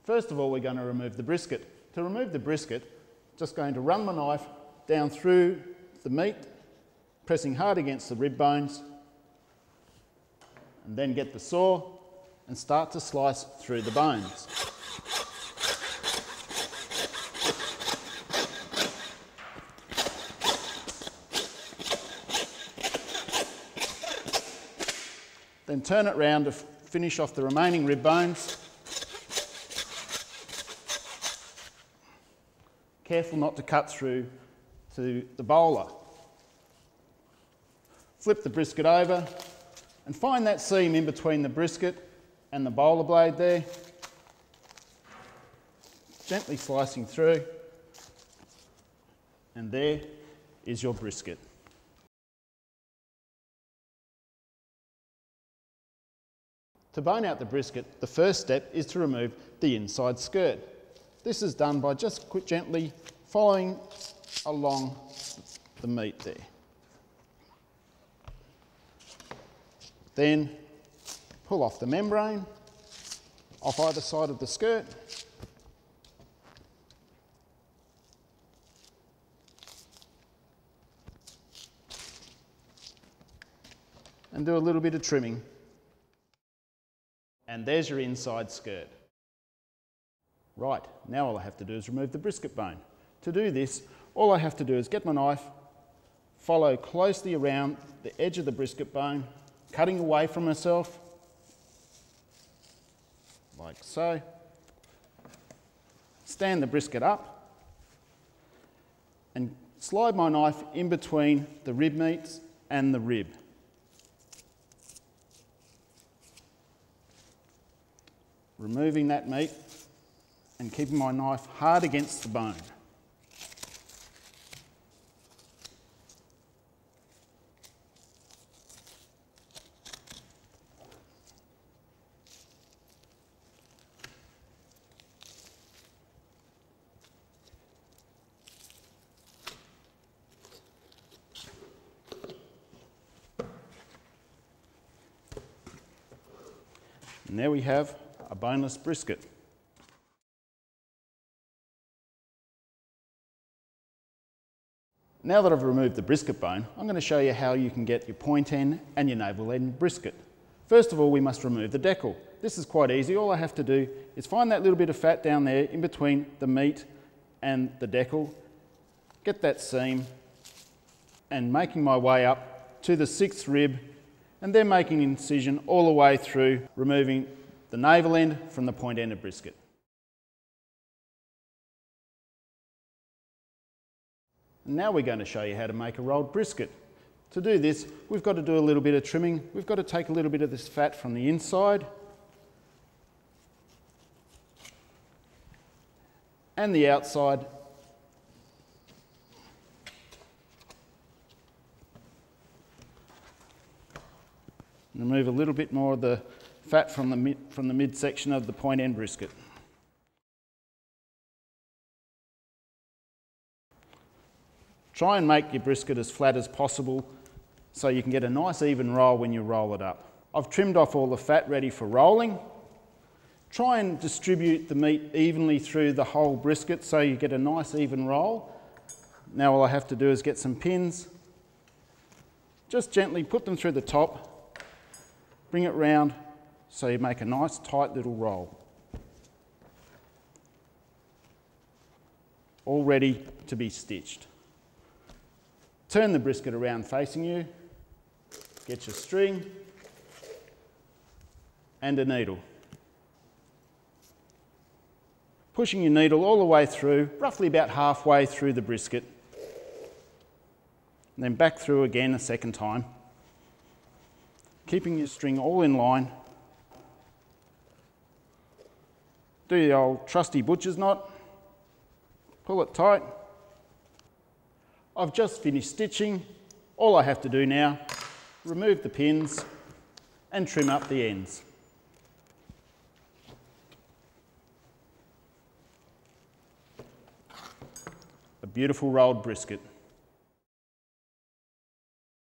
First of all, we're going to remove the brisket. To remove the brisket, just going to run my knife down through the meat, pressing hard against the rib bones, and then get the saw and start to slice through the bones. Then turn it round to finish off the remaining rib bones. Careful not to cut through to the bowler. Flip the brisket over and find that seam in between the brisket and the bowler blade there. Gently slicing through, and there is your brisket. To bone out the brisket, the first step is to remove the inside skirt. This is done by just gently following along the meat there. Then pull off the membrane off either side of the skirt. And do a little bit of trimming. And there's your inside skirt. Right, now all I have to do is remove the brisket bone. To do this, all I have to do is get my knife, follow closely around the edge of the brisket bone, cutting away from myself, like so. Stand the brisket up and slide my knife in between the rib meats and the rib. Removing that meat and keeping my knife hard against the bone. And there we have a boneless brisket. Now that I've removed the brisket bone, I'm going to show you how you can get your point end and your navel end brisket. First of all, we must remove the decal. This is quite easy. All I have to do is find that little bit of fat down there in between the meat and the decal, get that seam, and making my way up to the 6th rib, and then making an incision all the way through, removing the navel end from the point end of brisket. And now we're going to show you how to make a rolled brisket. To do this, we've got to do a little bit of trimming. We've got to take a little bit of this fat from the inside and the outside. Remove a little bit more of the fat from the midsection of the point end brisket. Try and make your brisket as flat as possible so you can get a nice even roll when you roll it up. I've trimmed off all the fat ready for rolling. Try and distribute the meat evenly through the whole brisket so you get a nice even roll. Now all I have to do is get some pins, just gently put them through the top, bring it round so you make a nice tight little roll. All ready to be stitched. Turn the brisket around facing you, get your string and a needle. Pushing your needle all the way through, roughly about halfway through the brisket, and then back through again a second time, keeping your string all in line. Do the old trusty butcher's knot, pull it tight. I've just finished stitching. All I have to do now, remove the pins and trim up the ends. A beautiful rolled brisket.